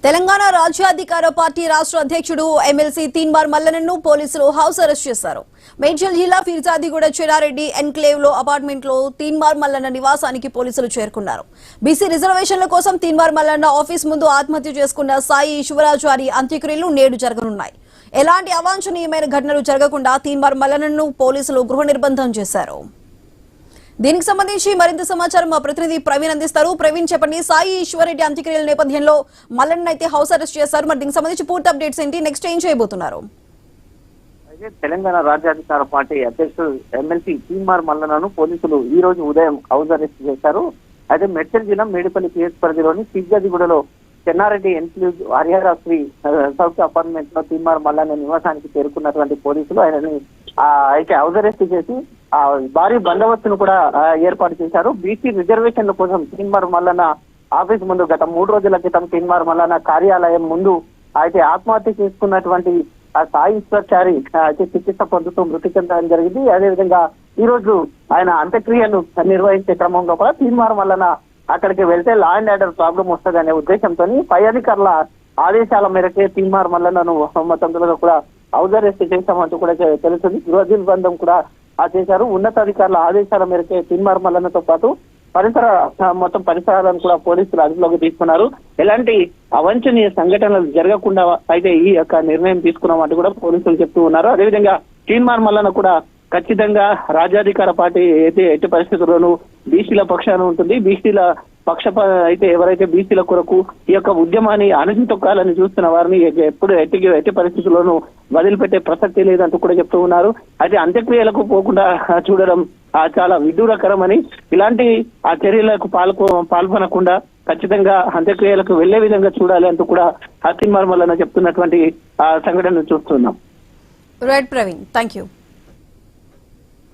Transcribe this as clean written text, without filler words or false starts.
తెలంగాణ రాజ్యాధికార పార్టీ రాష్ట్ర అధ్యక్షుడు ఎమ్మెల్సీ తీన్మార్ మల్లన్నను పోలీసులు హౌస్ అరెస్ట్ చేశారు. మేడ్చల్ జిల్లా ఫిర్జాదిగూడ చెన్నారెడ్డి ఎన్క్లేవ్ లో అపార్ట్మెంట్ లో తీన్మార్ మల్లన్న నివాసానికి పోలీసులు చేరుకున్నారు. బీసీ రిజర్వేషన్ల కోసం తీన్మార్ మల్లన్న ఆఫీస్ ముందు ఆత్మహత్య చేసుకున్న సాయి శివరాజారి అంత్యక్రియలు నేడు జరగనున్నాయి. ఎలాంటి అవాంఛనీయమైన ఘటనలు జరగకుండా తీన్మార్ మల్లన్నను పోలీసులు గృహ నిర్బంధం చేశారు. దీనికి సంబంధించి మరింత సమాచారం మా ప్రతినిధి ప్రవీణ్ అందిస్తారు. ప్రవీణ్, చెప్పండి. సాయి ఈశ్వరరెడ్డి అంత్యక్రియల నేపథ్యంలో మల్లన్న అయితే హౌస్ అరెస్ట్ చేశారు. మరి దీనికి సంబంధించి పూర్తి అప్డేట్స్ ఏంటి? నెక్స్ట్ ఏం చేయబోతున్నారు? తెలంగాణ రాజ్యాధికార పార్టీ అధ్యక్షుడు ఎమ్మెల్సీ తీన్మార్ మల్లన్నను పోలీసులు ఈ రోజు ఉదయం హౌస్ అరెస్ట్ చేశారు. అయితే మేడ్చల్ జిల్లా మేడిపల్లి పిఎస్ పరిధిలోని ఫిర్జాదిగూడలో Chennareddy enclave Harihara Sri south apartment లో తీన్మార్ మల్లన్న నివాసానికి చేరుకున్నటువంటి పోలీసులు ఆయనని అయితే హౌస్ అరెస్ట్ చేసి భారీ బందోబస్తును కూడా ఏర్పాటు చేశారు. బీసీ రిజర్వేషన్ల కోసం తీన్మార్ మల్లన్న ఆఫీస్ ముందు గత 3 రోజుల క్రితం తీన్మార్ మల్లన్న కార్యాలయం ముందు అయితే ఆత్మహత్య చేసుకున్నటువంటి సాయి ఈశ్వరాచారి అయితే చికిత్స పొందుతూ మృతి చెందడం జరిగింది. అదేవిధంగా ఈ రోజు ఆయన అంత్యక్రియలు నిర్వహించే క్రమంలో కూడా తీన్మార్ మల్లన్న అక్కడికి వెళ్తే లా అండ్ ఆర్డర్ ప్రాబ్లం వస్తుంది అనే ఉద్దేశంతో పై అధికారుల ఆదేశాల మేరకే తీన్మార్ మల్లన్నను మొత్తంలో కూడా హౌస్ అరెస్ట్ చేశామంటూ కూడా తెలుస్తుంది. గృహ నిర్బంధం కూడా చేశారు. ఉన్నతాధికారుల ఆదేశాల మేరకే తీన్మార్ మల్లన్నతో పాటు మొత్తం పరిసరాలను కూడా పోలీసులు అదుపులోకి తీసుకున్నారు. ఎలాంటి అవాంఛనీయ సంఘటనలు జరగకుండా అయితే ఈ యొక్క నిర్ణయం తీసుకున్నామంటూ కూడా పోలీసులు చెప్తూ ఉన్నారు. అదేవిధంగా తీన్మార్ మల్లన్న కూడా ఖచ్చితంగా రాజ్యాధికార పార్టీ అయితే ఎట్టి పరిస్థితుల్లోనూ బీసీల పక్షాన ఉంటుంది. బీసీల అయితే ఎవరైతే బీసీల కొరకు ఈ యొక్క ఉద్యమాన్ని అణచితొక్కాలని చూస్తున్న వారిని ఎప్పుడు ఎట్టి పరిస్థితుల్లోనూ వదిలిపెట్టే ప్రసక్తి లేదంటూ కూడా చెప్తూ ఉన్నారు. అయితే అంత్యక్రియలకు పోకుండా చూడడం చాలా విదూరకరమని, ఇలాంటి చర్యలకు పాల్గొనకుండా ఖచ్చితంగా అంత్యక్రియలకు వెళ్లే విధంగా చూడాలి అంటూ కూడా తీన్మార్ మల్లన్న చెప్తున్నటువంటి సంఘటనను చూస్తున్నాం. Right Praveen, thank you.